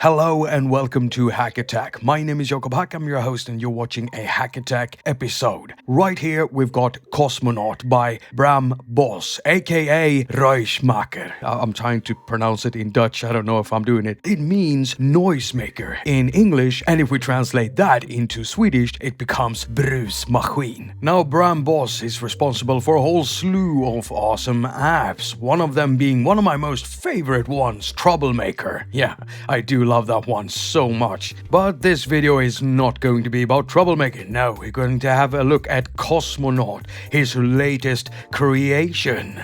Hello and welcome to attaQ. My name is Jakob. I'm your host and you're watching a attaQ episode. Right here we've got Cosmonaut by Bram Bos, aka Ruismaker. I'm trying to pronounce it in Dutch, I don't know if I'm doing it. It means noisemaker in English, and if we translate that into Swedish, it becomes brusmaskin. Now Bram Bos is responsible for a whole slew of awesome apps, one of them being one of my most favorite ones, Troublemaker. Yeah, I do love that one so much. But this video is not going to be about troublemaking. No, we're going to have a look at Cosmonaut, his latest creation.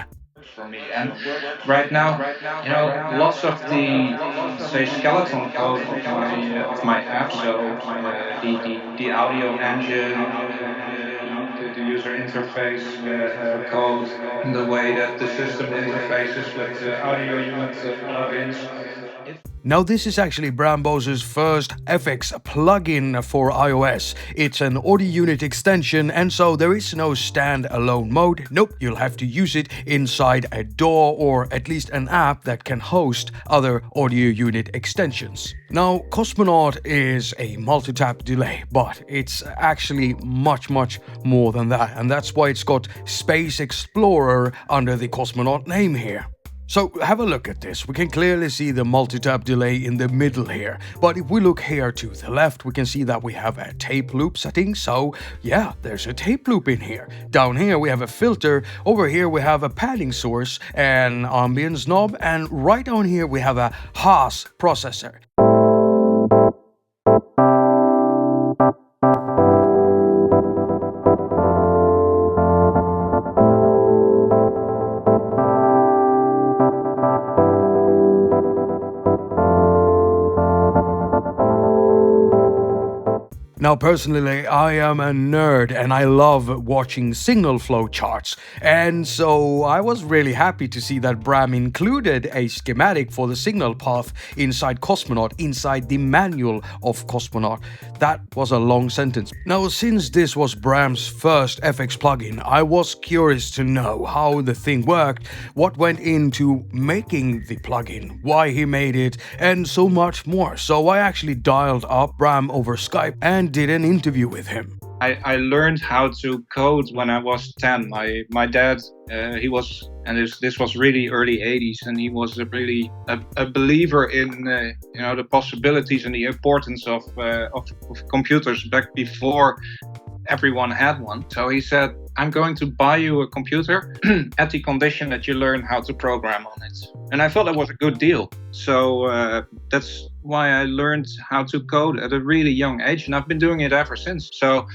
For me, and right now, lots of the skeleton code of my app, so the audio engine, the user interface code, and the way that the system interfaces with the audio unit plugins. Now this is actually Bram Bos's first FX plugin for iOS. It's an audio unit extension, and so there is no standalone mode. Nope, you'll have to use it inside a DAW or at least an app that can host other audio unit extensions. Now Cosmonaut is a multitap delay, but it's actually much more than that, and that's why it's got Space Explorer under the Cosmonaut name here. So have a look at this. We can clearly see the multitap delay in the middle here. But if we look here to the left, we can see that we have a tape loop setting. So yeah, there's a tape loop in here. Down here we have a filter. Over here we have a padding source, an ambience knob, and right down here we have a Haas processor. Now personally, I am a nerd and I love watching signal flow charts, and so I was really happy to see that Bram included a schematic for the signal path inside Cosmonaut, inside the manual of Cosmonaut. That was a long sentence. Now since this was Bram's first FX plugin, I was curious to know how the thing worked, what went into making the plugin, why he made it, and so much more. So I actually dialed up Bram over Skype and did an interview with him. I learned how to code when I was 10. My dad, he was, and this was really early 80s, and he was really a believer in the possibilities and the importance of computers back before everyone had one. So he said, I'm going to buy you a computer at the condition that you learn how to program on it. And I thought that was a good deal. So that's why I learned how to code at a really young age, and I've been doing it ever since. So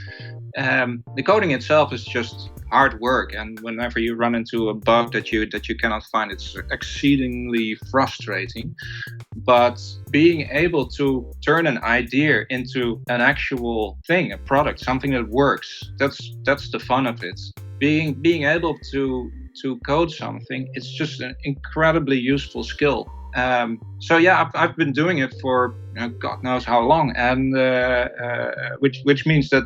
the coding itself is just hard work, and whenever you run into a bug that you cannot find, it's exceedingly frustrating. But being able to turn an idea into an actual thing, a product, something that works, that's the fun of it. Being able to code something, it's just an incredibly useful skill. So yeah, I've been doing it for God knows how long, and which means that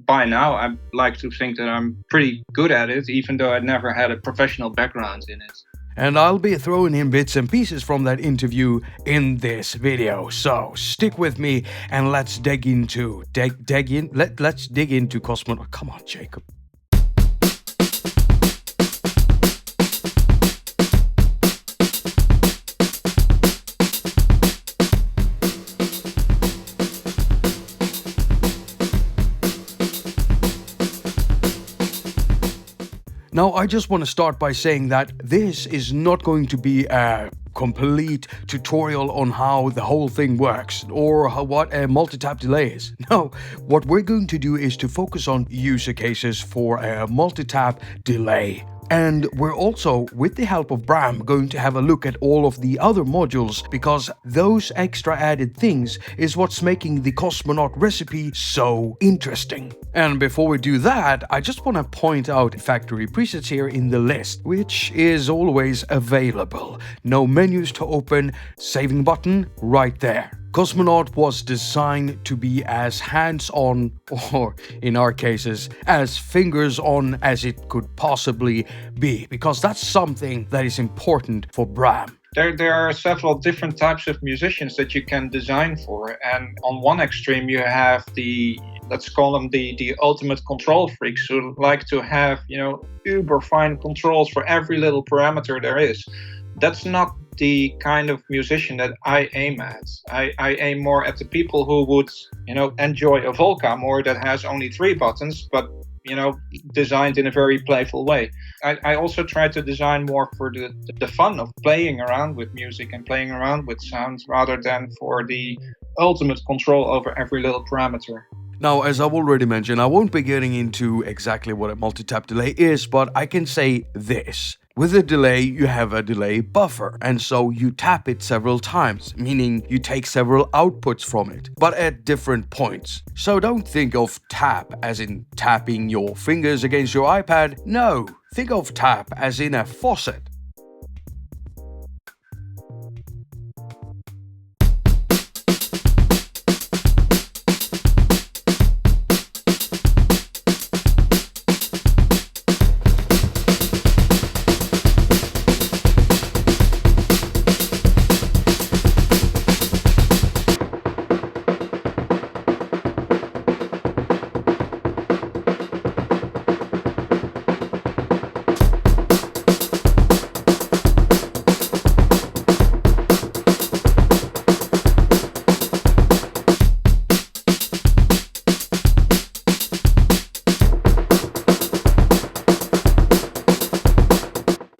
by now I like to think that I'm pretty good at it, even though I never had a professional background in it. And I'll be throwing in bits and pieces from that interview in this video. So stick with me and let's dig into Cosmonaut. Come on, Jacob. Now, I just want to start by saying that this is not going to be a complete tutorial on how the whole thing works or what a multitap delay is. No, what we're going to do is to focus on user cases for a multitap delay. And we're also, with the help of Bram, going to have a look at all of the other modules, because those extra added things is what's making the Cosmonaut recipe so interesting. And before we do that, I just want to point out factory presets here in the list, which is always available. No menus to open, saving button right there. Cosmonaut was designed to be as hands-on, or in our cases, as fingers-on as it could possibly be, because that's something that is important for Bram. There are several different types of musicians that you can design for. And on one extreme, you have let's call them the ultimate control freaks who like to have, uber fine controls for every little parameter there is. That's not the kind of musician that I aim at. I aim more at the people who would, enjoy a Volca more that has only 3 buttons, but designed in a very playful way. I also try to design more for the fun of playing around with music and playing around with sounds rather than for the ultimate control over every little parameter. Now, as I've already mentioned, I won't be getting into exactly what a multitap delay is, but I can say this. With a delay, you have a delay buffer, and so you tap it several times, meaning you take several outputs from it, but at different points. So don't think of tap as in tapping your fingers against your iPad. No, think of tap as in a faucet.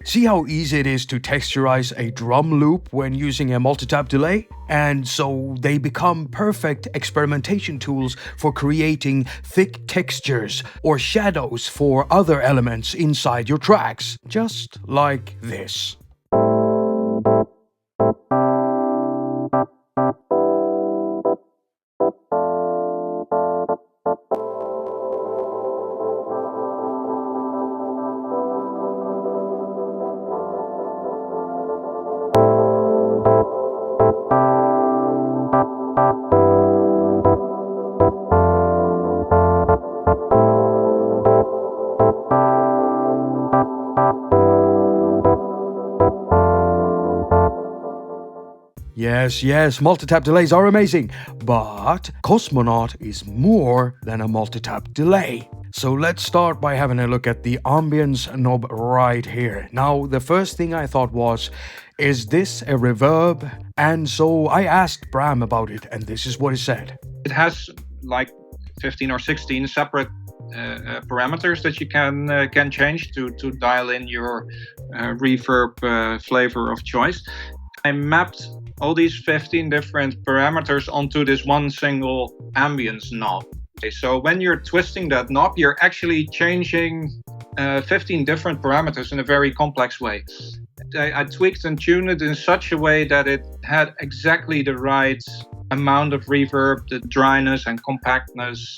See how easy it is to texturize a drum loop when using a multitap delay? And so they become perfect experimentation tools for creating thick textures or shadows for other elements inside your tracks, just like this. Yes, multitap delays are amazing, but Cosmonaut is more than a multitap delay. So let's start by having a look at the ambience knob right here. Now, the first thing I thought was, is this a reverb? And so I asked Bram about it, and this is what he said. It has like 15 or 16 separate parameters that you can change to dial in your reverb flavor of choice. I mapped all these 15 different parameters onto this one single ambience knob. Okay, so when you're twisting that knob, you're actually changing 15 different parameters in a very complex way. I tweaked and tuned it in such a way that it had exactly the right amount of reverb, the dryness and compactness,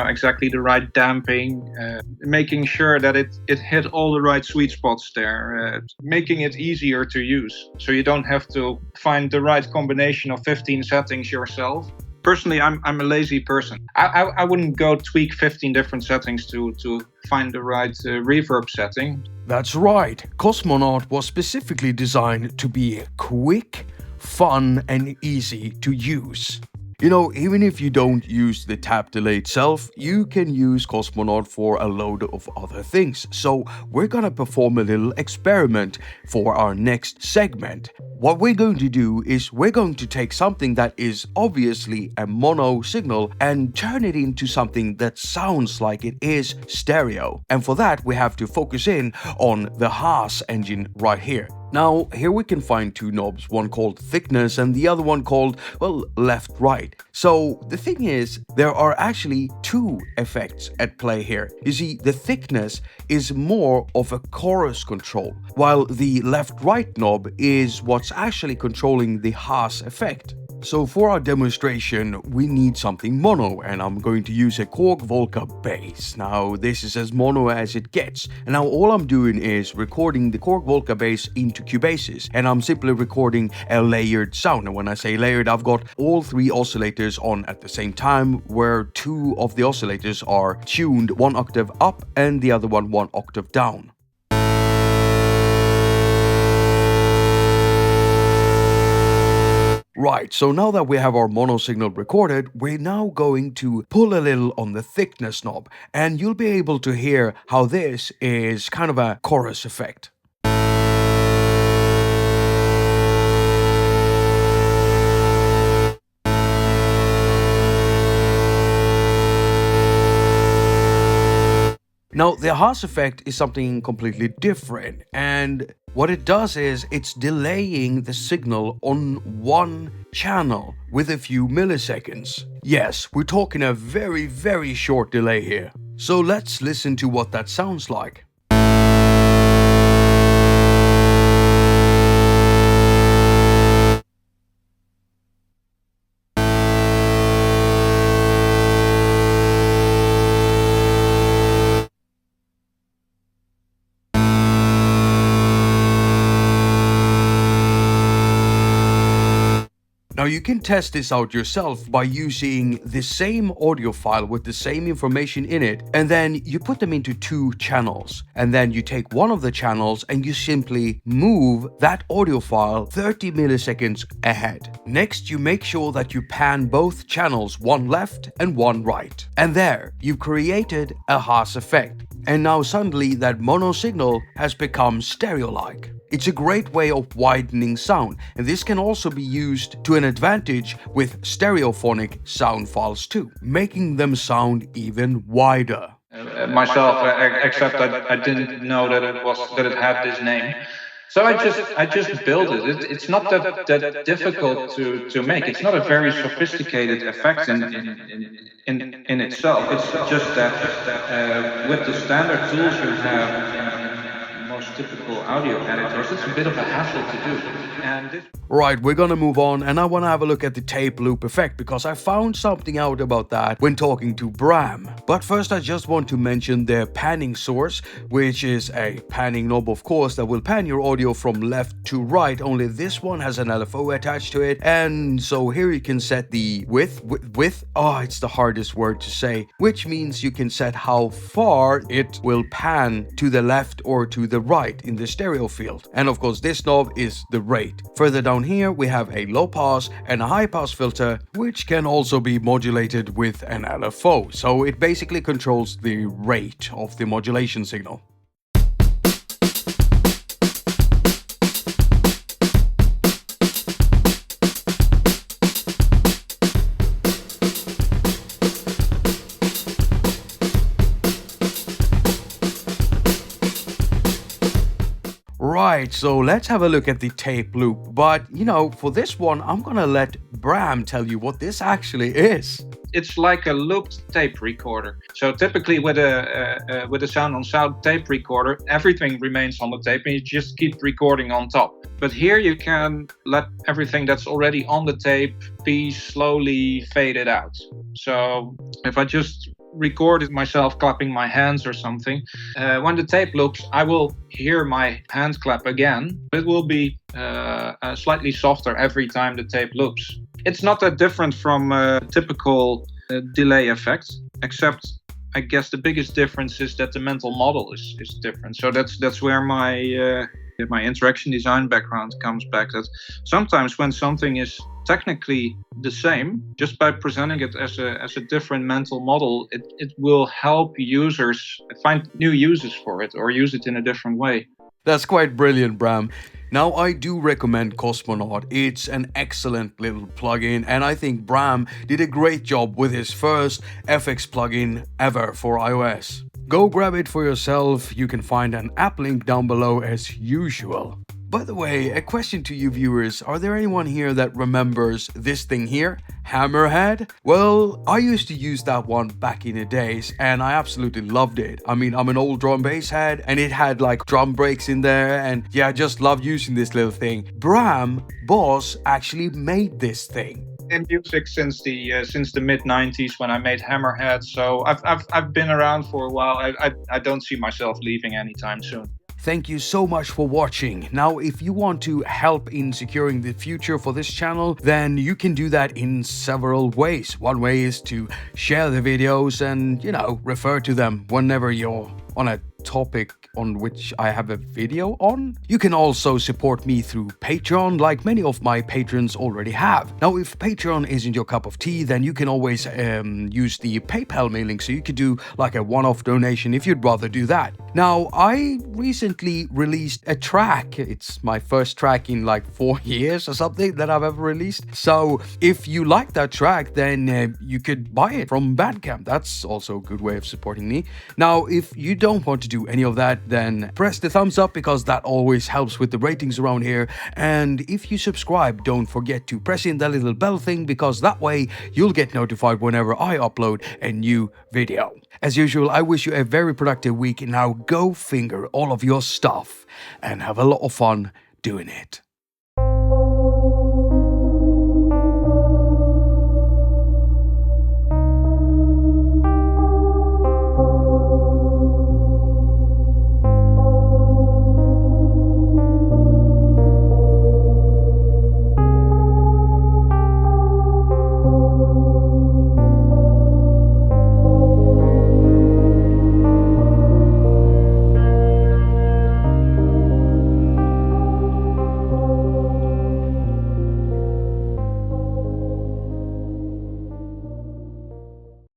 exactly the right damping, making sure that it hit all the right sweet spots there, making it easier to use. So you don't have to find the right combination of 15 settings yourself. Personally, I'm a lazy person. I wouldn't go tweak 15 different settings to find the right reverb setting. That's right. Cosmonaut was specifically designed to be quick, fun, and easy to use. Even if you don't use the tap delay itself, you can use Cosmonaut for a load of other things. So we're gonna perform a little experiment for our next segment. What we're going to do is we're going to take something that is obviously a mono signal and turn it into something that sounds like it is stereo. And for that, we have to focus in on the Haas engine right here. Now, here we can find 2 knobs, one called thickness and the other one called, left-right. So the thing is, there are actually 2 effects at play here. You see, the thickness is more of a chorus control, while the left-right knob is what's actually controlling the Haas effect. So for our demonstration, we need something mono, and I'm going to use a Korg Volca bass. Now, this is as mono as it gets. And now all I'm doing is recording the Korg Volca bass into Cubases, and I'm simply recording a layered sound. And when I say layered, I've got all 3 oscillators on at the same time, where 2 of the oscillators are tuned 1 octave up and the other one 1 octave down. Right, so now that we have our mono signal recorded, we're now going to pull a little on the thickness knob, and you'll be able to hear how this is kind of a chorus effect. Now, the Haas effect is something completely different, and what it does is it's delaying the signal on one channel with a few milliseconds. Yes, we're talking a very, very short delay here. So let's listen to what that sounds like. Now you can test this out yourself by using the same audio file with the same information in it, and then you put them into two channels, and then you take one of the channels and you simply move that audio file 30 milliseconds ahead. Next, you make sure that you pan both channels, one left and one right. And there, you've created a Haas effect. And now suddenly that mono signal has become stereo-like. It's a great way of widening sound, and this can also be used to an advantage with stereophonic sound files too, making them sound even wider. Myself, except I didn't know that it had this name. So I just built it. It's not that difficult to make. It's not a very sophisticated effect in itself. It's just that with the standard tools you have, most typical audio editors, it's a bit of a hassle to do. And Right, we're gonna move on, and I wanna have a look at the tape loop effect because I found something out about that when talking to Bram. But first I just want to mention their panning source, which is a panning knob of course that will pan your audio from left to right, only this one has an LFO attached to it, and so here you can set the width, it's the hardest word to say, which means you can set how far it will pan to the left or to the right in the stereo field. And of course this knob is the rate. Further down here we have a low pass and a high pass filter, which can also be modulated with an LFO, so it basically controls the rate of the modulation signal. Right, so let's have a look at the tape loop, but for this one I'm gonna let Bram tell you what this actually is. It's like a looped tape recorder. So typically with a sound on sound tape recorder, everything remains on the tape and you just keep recording on top. But here you can let everything that's already on the tape be slowly faded out. So if I just recorded myself clapping my hands or something, when the tape loops, I will hear my hand clap again. It will be slightly softer every time the tape loops. It's not that different from a typical delay effect, except I guess the biggest difference is that the mental model is different. So that's where my interaction design background comes back, that sometimes when something is technically the same, just by presenting it as a different mental model, it will help users find new uses for it or use it in a different way. That's quite brilliant, Bram. Now, I do recommend Cosmonaut. It's an excellent little plugin, and I think Bram did a great job with his first FX plugin ever for iOS. Go grab it for yourself. You can find an app link down below as usual. By the way, a question to you viewers, are there anyone here that remembers this thing here? Hammerhead? Well, I used to use that one back in the days and I absolutely loved it. I mean, I'm an old drum bass head and it had like drum breaks in there, and yeah, I just loved using this little thing. Bram Bos actually made this thing in music since the mid-90s when I made Hammerhead, so I've been around for a while. I don't see myself leaving anytime soon. Thank you so much for watching. Now, if you want to help in securing the future for this channel, then you can do that in several ways. One way is to share the videos and, refer to them whenever you're on a topic on which I have a video on. You can also support me through Patreon, like many of my patrons already have. Now, if Patreon isn't your cup of tea, then you can always use the PayPal mailing, so you could do like a one-off donation if you'd rather do that. Now, I recently released a track. It's my first track in like 4 years or something that I've ever released. So if you like that track, then you could buy it from Bandcamp. That's also a good way of supporting me. Now, if you don't want to do any of that, then press the thumbs up, because that always helps with the ratings around here. And if you subscribe, don't forget to press in that little bell thing, because that way you'll get notified whenever I upload a new video. As usual, I wish you a very productive week. Now go finger all of your stuff and have a lot of fun doing it.